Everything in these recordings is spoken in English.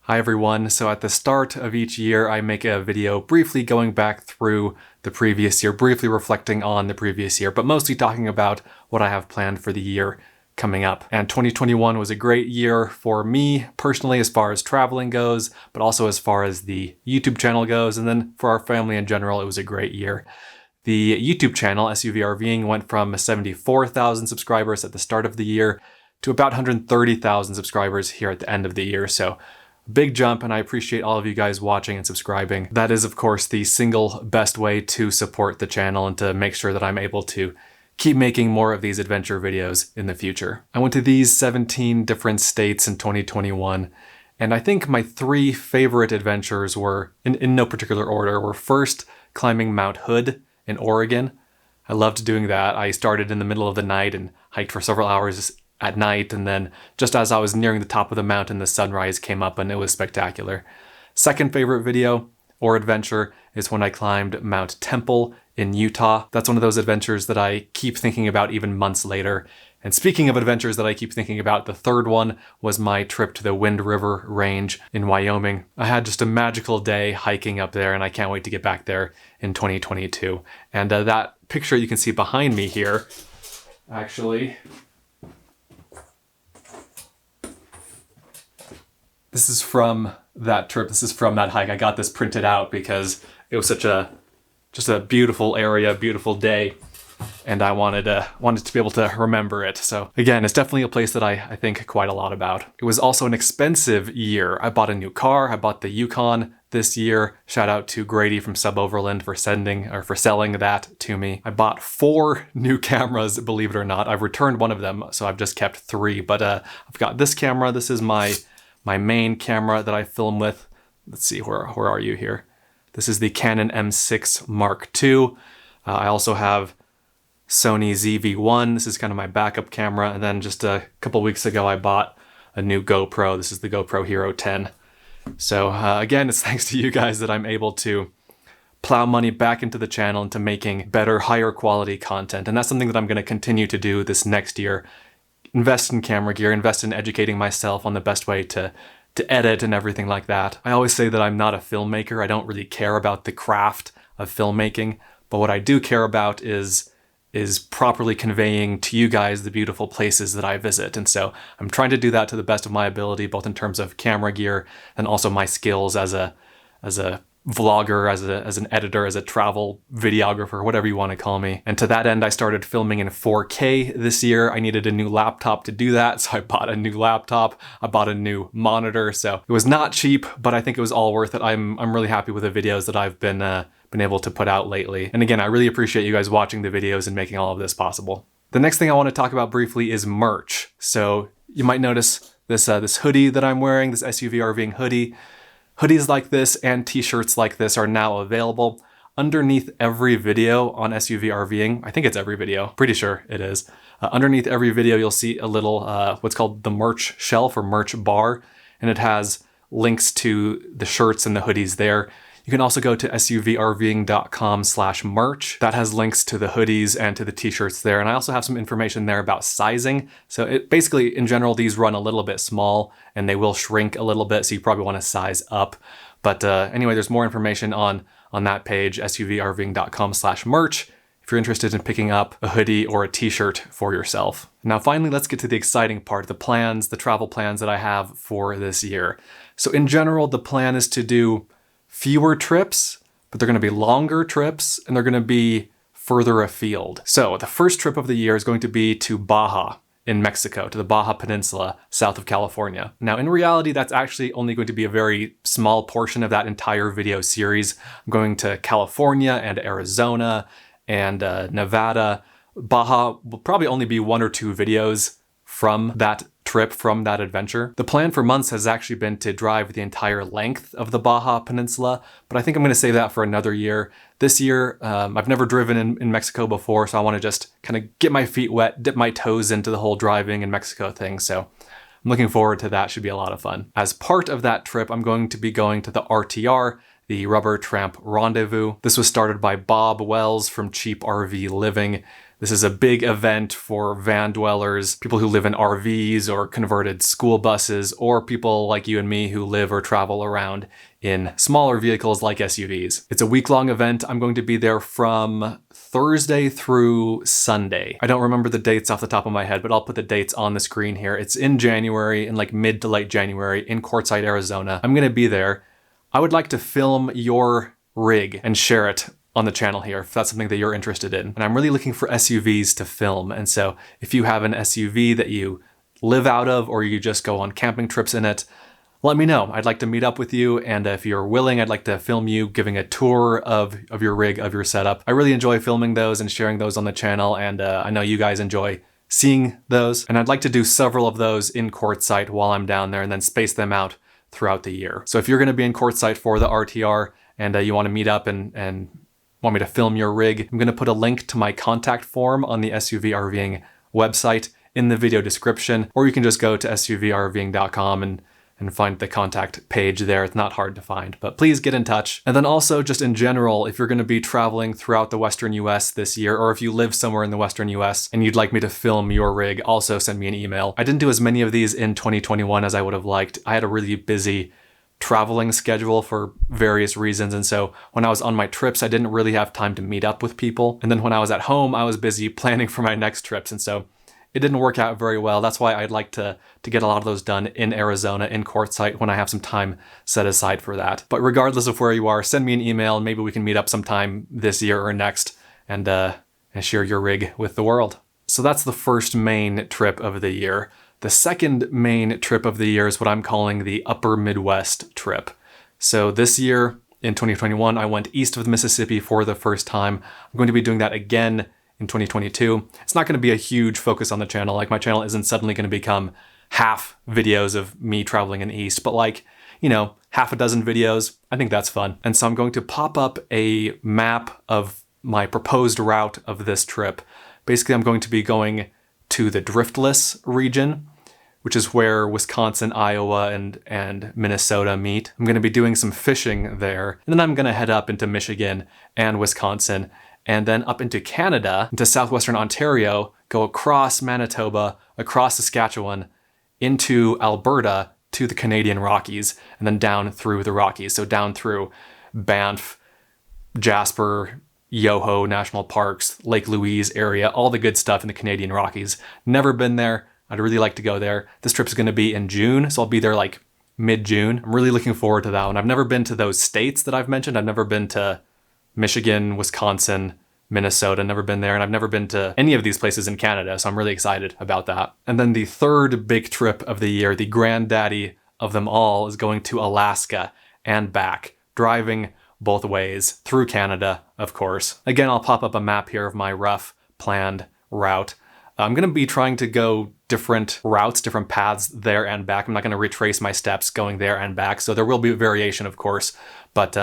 Hi everyone, so at the start of each year I make a video briefly going back through the previous year, briefly reflecting on the previous year, but mostly talking about what I have planned for the year coming up. And 2021 was a great year for me personally as far as traveling goes, but also as far as the YouTube channel goes, and then for our family in general it was a great year. The YouTube channel, SUVRVing, went from 74,000 subscribers at the start of the year to about 130,000 subscribers here at the end of the year, so big jump, and I appreciate all of you guys watching and subscribing. That is, of course, the single best way to support the channel and to make sure that I'm able to keep making more of these adventure videos in the future. I went to these 17 different states in 2021, and I think my three favorite adventures were, in no particular order, were first climbing Mount Hood in Oregon. I loved doing that. I started in the middle of the night and hiked for several hours at night, and then just as I was nearing the top of the mountain, the sunrise came up and it was spectacular. Second favorite video or adventure is when I climbed Mount Temple in Utah. That's one of those adventures that I keep thinking about even months later. And speaking of adventures that I keep thinking about, the third one was my trip to the Wind River Range in Wyoming. I had just a magical day hiking up there, and I can't wait to get back there in 2022. And that picture you can see behind me here, actually, this is from that trip. This is from that hike. I got this printed out because it was just a beautiful area, beautiful day, and I wanted to be able to remember it. So again, it's definitely a place that I think quite a lot about. It was also an expensive year. I bought a new car. I bought the Yukon this year. Shout out to Grady from Sub Overland for selling that to me. I bought 4 new cameras, believe it or not. I've returned one of them, so I've just kept 3. But I've got this camera. This is my main camera that I film with. Let's see, where are you here? This is the Canon M6 Mark II. I also have Sony ZV-1. This is kind of my backup camera. And then just a couple weeks ago, I bought a new GoPro. This is the GoPro Hero 10. So again, it's thanks to you guys that I'm able to plow money back into the channel into making better, higher quality content. And that's something that I'm going to continue to do this next year. Invest in camera gear, invest in educating myself on the best way to edit and everything like that. I always say that I'm not a filmmaker. I don't really care about the craft of filmmaking, but what I do care about is properly conveying to you guys the beautiful places that I visit. And so I'm trying to do that to the best of my ability, both in terms of camera gear and also my skills as a vlogger, as an editor, as a travel videographer, whatever you want to call me. And to that end, I started filming in 4K this year. I needed a new laptop to do that, so I bought a new laptop. I bought a new monitor, so it was not cheap, but I think it was all worth it. I'm really happy with the videos that I've been able to put out lately. And again, I really appreciate you guys watching the videos and making all of this possible. The next thing I want to talk about briefly is merch. So you might notice this hoodie that I'm wearing, this SUVRVing hoodie. Hoodies like this and t-shirts like this are now available. Underneath every video on SUVRVing, I think it's every video, pretty sure it is. Underneath every video, you'll see a little, what's called the merch shelf or merch bar, and it has links to the shirts and the hoodies there. You can also go to suvrving.com/merch. That has links to the hoodies and to the t-shirts there. And I also have some information there about sizing. So it basically, in general, these run a little bit small and they will shrink a little bit. So you probably want to size up. But anyway, there's more information on that page, suvrving.com/merch, if you're interested in picking up a hoodie or a t-shirt for yourself. Now, finally, let's get to the exciting part, the travel plans that I have for this year. So in general, the plan is to do fewer trips, but they're going to be longer trips and they're going to be further afield. So the first trip of the year is going to be to Baja in Mexico, to the Baja Peninsula, south of California. Now, in reality, that's actually only going to be a very small portion of that entire video series. I'm going to California and Arizona and Nevada. Baja will probably only be 1 or 2 videos from that trip, from that adventure. The plan for months has actually been to drive the entire length of the Baja Peninsula, but I think I'm going to save that for another year. This year, I've never driven in Mexico before, so I want to just kind of get my feet wet, dip my toes into the whole driving in Mexico thing, so I'm looking forward to that. Should be a lot of fun. As part of that trip, I'm going to be going to the RTR, the Rubber Tramp Rendezvous. This was started by Bob Wells from Cheap RV Living. This is a big event for van dwellers, people who live in RVs or converted school buses, or people like you and me who live or travel around in smaller vehicles like SUVs. It's a week-long event. I'm going to be there from Thursday through Sunday. I don't remember the dates off the top of my head, but I'll put the dates on the screen here. It's in January, in like mid to late January in Quartzsite, Arizona. I'm going to be there. I would like to film your rig and share it on the channel here if that's something that you're interested in. And I'm really looking for SUVs to film. And so if you have an SUV that you live out of or you just go on camping trips in it, let me know. I'd like to meet up with you. And if you're willing, I'd like to film you giving a tour of your rig, of your setup. I really enjoy filming those and sharing those on the channel. And I know you guys enjoy seeing those. And I'd like to do several of those in Quartzsite while I'm down there and then space them out throughout the year. So if you're going to be in Quartzsite for the RTR and you want to meet up and want me to film your rig, I'm going to put a link to my contact form on the SUV RVing website in the video description, or you can just go to suvrving.com and find the contact page there. It's not hard to find, but please get in touch. And then also just in general, if you're going to be traveling throughout the Western US this year, or if you live somewhere in the Western US and you'd like me to film your rig, also send me an email. I didn't do as many of these in 2021 as I would have liked. I had a really busy traveling schedule for various reasons. And so when I was on my trips, I didn't really have time to meet up with people. And then when I was at home, I was busy planning for my next trips. And so it didn't work out very well. That's why I'd like to get a lot of those done in Arizona, in Quartzsite, when I have some time set aside for that. But regardless of where you are, send me an email and maybe we can meet up sometime this year or next and share your rig with the world. So that's the first main trip of the year. The second main trip of the year is what I'm calling the Upper Midwest trip. So this year, in 2021, I went east of the Mississippi for the first time. I'm going to be doing that again in 2022. It's not going to be a huge focus on the channel. Like, my channel isn't suddenly going to become half videos of me traveling in the East, but like, you know, half a dozen videos. I think that's fun. And so I'm going to pop up a map of my proposed route of this trip. Basically, I'm going to be going to the Driftless region, which is where Wisconsin, Iowa, and Minnesota meet. I'm going to be doing some fishing there. And then I'm going to head up into Michigan and Wisconsin, and then up into Canada, into southwestern Ontario, go across Manitoba, across Saskatchewan, into Alberta, to the Canadian Rockies, and then down through the Rockies. So down through Banff, Jasper, Yoho National Parks, Lake Louise area, all the good stuff in the Canadian Rockies. Never been there. I'd really like to go there. This trip's going to be in June, so I'll be there like mid-June. I'm really looking forward to that one. I've never been to those states that I've mentioned. I've never been to Michigan, Wisconsin, Minnesota, never been there, and I've never been to any of these places in Canada, so I'm really excited about that. And then the third big trip of the year, the granddaddy of them all, is going to Alaska and back, driving both ways through Canada, of course. Again, I'll pop up a map here of my rough planned route. I'm going to be trying to go different routes, different paths there and back. I'm not going to retrace my steps going there and back, so there will be variation, of course. But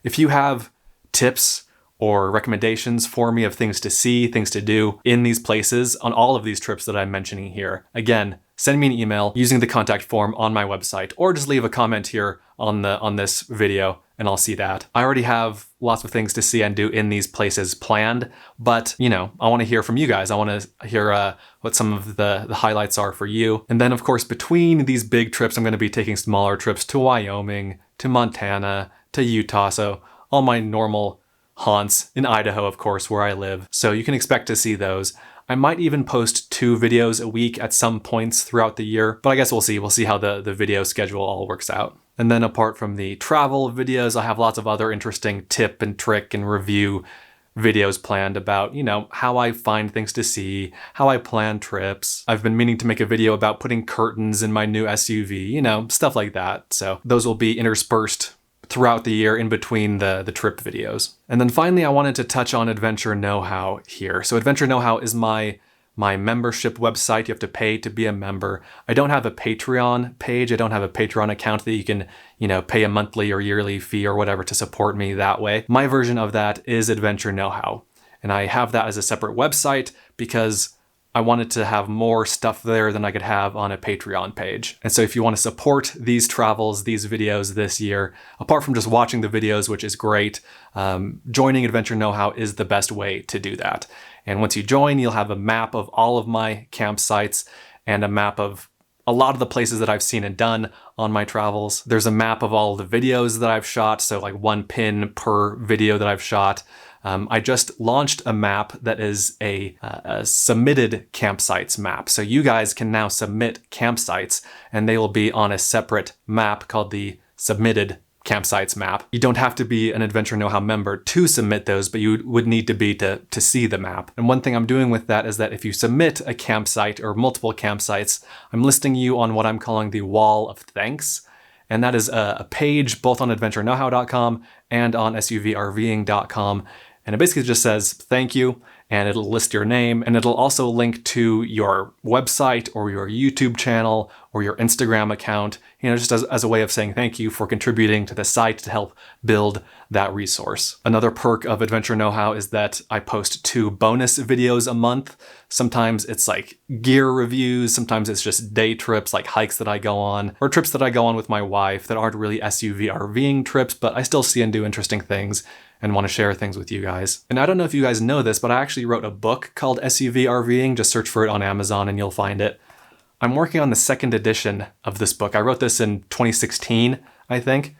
if you have tips or recommendations for me of things to see, things to do in these places on all of these trips that I'm mentioning here, again, send me an email using the contact form on my website, or just leave a comment here on this video and I'll see that. I already have lots of things to see and do in these places planned, but you know, I want to hear from you guys. I want to hear what some of the highlights are for you. And then of course, between these big trips, I'm going to be taking smaller trips to Wyoming, to Montana, to Utah. So all my normal haunts in Idaho, of course, where I live. So you can expect to see those. I might even post 2 videos a week at some points throughout the year, but I guess we'll see. We'll see how the video schedule all works out. And then apart from the travel videos, I have lots of other interesting tip and trick and review videos planned about, you know, how I find things to see, how I plan trips. I've been meaning to make a video about putting curtains in my new SUV, you know, stuff like that. So those will be interspersed throughout the year in between the trip videos. And then finally, I wanted to touch on Adventure Know-How here. So Adventure Know-How is my membership website. You have to pay to be a member. I don't have a Patreon page. I don't have a Patreon account that you can, you know, pay a monthly or yearly fee or whatever to support me that way. My version of that is Adventure Know-How. And I have that as a separate website because I wanted to have more stuff there than I could have on a Patreon page. And so if you want to support these travels, these videos this year, apart from just watching the videos, which is great, joining Adventure Know-How is the best way to do that. And once you join, you'll have a map of all of my campsites and a map of a lot of the places that I've seen and done on my travels. There's a map of all the videos that I've shot, so like 1 pin per video that I've shot. I just launched a map that is a submitted campsites map. So you guys can now submit campsites and they will be on a separate map called the submitted campsites map. You don't have to be an Adventure Know-How member to submit those, but you would need to be to see the map. And one thing I'm doing with that is that if you submit a campsite or multiple campsites, I'm listing you on what I'm calling the Wall of Thanks. And that is a page both on adventureknowhow.com and on suvrving.com. And it basically just says thank you, and it'll list your name, and it'll also link to your website or your YouTube channel or your Instagram account, just as a way of saying thank you for contributing to the site to help build that resource. Another perk of Adventure Know-How is that I post 2 bonus videos a month. Sometimes it's like gear reviews, sometimes it's just day trips, like hikes that I go on, or trips that I go on with my wife that aren't really SUV RVing trips, but I still see and do interesting things and want to share things with you guys. And I don't know if you guys know this, but I actually wrote a book called SUV RVing. Just search for it on Amazon and you'll find it. I'm working on the 2nd edition of this book. I wrote this in 2016, I think,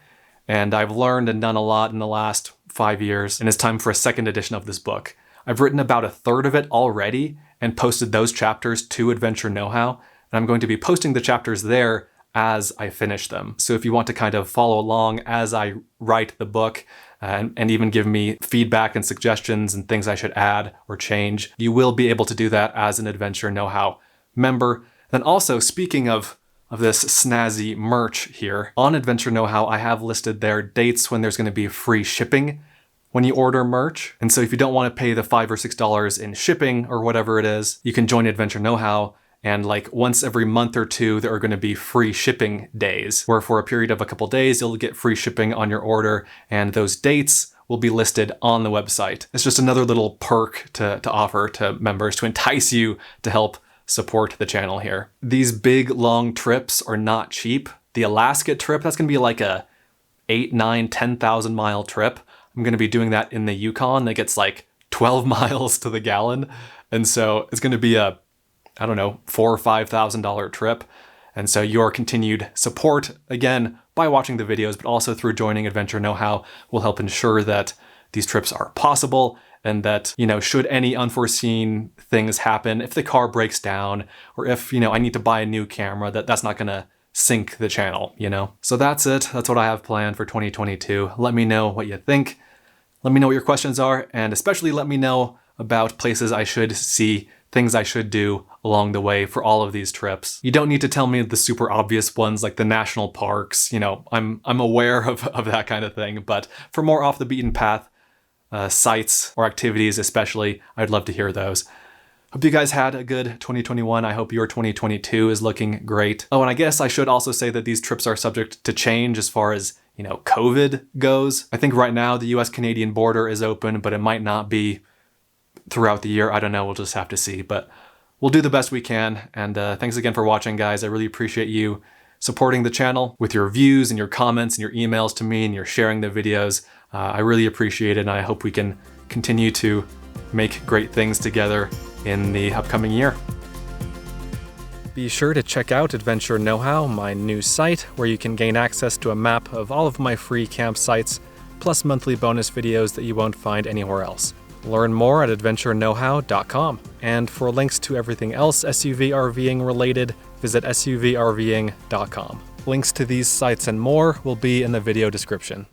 and I've learned and done a lot in the last 5 years, and it's time for a 2nd edition of this book. I've written about 1/3 of it already and posted those chapters to Adventure Know-How, and I'm going to be posting the chapters there as I finish them. So if you want to kind of follow along as I write the book, and even give me feedback and suggestions and things I should add or change, you will be able to do that as an Adventure Know-How member. Then also, speaking of this snazzy merch here, on Adventure Know-How, I have listed their dates when there's going to be free shipping when you order merch. And so if you don't want to pay the $5 or $6 in shipping or whatever it is, you can join Adventure Know-How, and like once every month or 2, there are going to be free shipping days, where for a period of a couple days, you'll get free shipping on your order, and those dates will be listed on the website. It's just another little perk to offer to members to entice you to help support the channel here. These big, long trips are not cheap. The Alaska trip, that's going to be like a 8, 9, 10,000 mile trip. I'm going to be doing that in the Yukon. That gets like 12 miles to the gallon. And so it's going to be a $4,000 or $5,000 trip. And so your continued support, again, by watching the videos, but also through joining Adventure Know-How, will help ensure that these trips are possible, and that, should any unforeseen things happen, if the car breaks down, or if, I need to buy a new camera, that's not gonna sink the channel, So that's it. That's what I have planned for 2022. Let me know what you think. Let me know what your questions are, and especially let me know about places I should see, things I should do along the way for all of these trips. You don't need to tell me the super obvious ones like the national parks. I'm aware of that kind of thing, but for more off the beaten path sites or activities especially, I'd love to hear those. Hope you guys had a good 2021. I hope your 2022 is looking great. Oh, and I guess I should also say that these trips are subject to change as far as, COVID goes. I think right now the US-Canadian border is open, but it might not be throughout the year. I don't know, we'll just have to see, but we'll do the best we can. And thanks again for watching, guys. I really appreciate you supporting the channel with your views and your comments and your emails to me, and your sharing the videos. I really appreciate it, and I hope we can continue to make great things together in the upcoming year. Be sure to check out Adventure Know-How, my new site, where you can gain access to a map of all of my free campsites, plus monthly bonus videos that you won't find anywhere else. Learn more at adventureknowhow.com. And for links to everything else SUV RVing related, visit suvrving.com. Links to these sites and more will be in the video description.